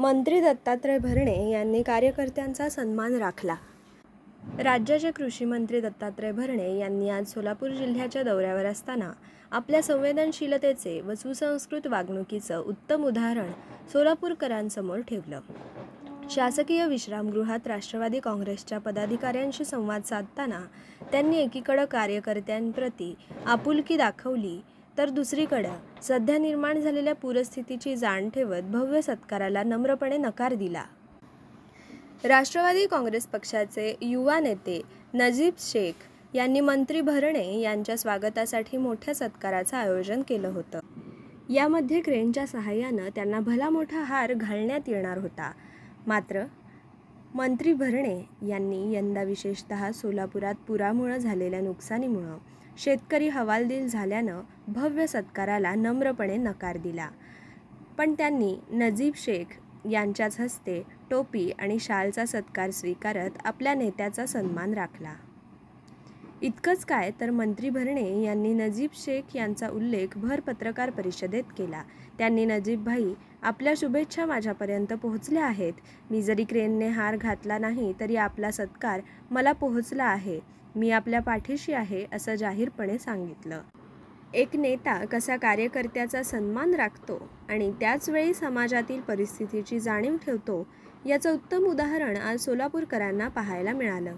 मंत्री दत्तात्रय भरणे यांनी कार्यकर्त्यांचा सन्मान राखला. राज्याचे कृषी मंत्री दत्तात्रय भरणे यांनी आज सोलापूर जिल्ह्याच्या दौऱ्यावर असताना आपल्या संवेदनशीलतेचे व सुसंस्कृत वागणुकीचं उत्तम उदाहरण सोलापूरकरांसमोर ठेवलं. शासकीय विश्रामगृहात राष्ट्रवादी काँग्रेसच्या पदाधिकाऱ्यांशी संवाद साधताना त्यांनी एकीकडे कार्यकर्त्यांप्रती आपुलकी दाखवली तर दुसरीकडे सध्या निर्माण झालेल्या पूरस्थितीची जाण ठेवत भव्य सत्काराला नम्रपणे नकार दिला. राष्ट्रवादी काँग्रेस पक्षाचे युवा नेते नजीब शेख यांनी मंत्री भरणे यांच्या स्वागतासाठी मोठ्या सत्काराचं आयोजन केलं होतं. यामध्ये क्रेनच्या सहाय्यानं त्यांना भला मोठा हार घालण्यात येणार होता. मात्र मंत्री भरणे यांनी यंदा विशेषतः सोलापुरात पुरामुळे झालेल्या नुकसानीमुळे शेतकरी हवालदिल झाल्यानं भव्य सत्काराला नम्रपणे नकार दिला. पण त्यांनी नजीब शेख यांच्याच हस्ते टोपी आणि शालचा सत्कार स्वीकारत आपल्या नेत्याचा सन्मान राखला. इतकंच काय तर मंत्री भरणे यांनी नजीब शेख यांचा उल्लेख भर पत्रकार परिषदेत केला. त्यांनी नजीब भाई, आपल्या शुभेच्छा माझ्यापर्यंत पोहोचल्या आहेत. मी जरी क्रेनने हार घातला नाही तरी आपला सत्कार मला पोहोचला आहे. मी आपल्या पाठीशी आहे असं जाहीरपणे सांगितलं. एक नेता कसा कार्यकर्त्याचा सन्मान राखतो आणि त्याचवेळी समाजातील परिस्थितीची जाणीव ठेवतो याचं उत्तम उदाहरण आज सोलापूरकरांना पाहायला मिळालं.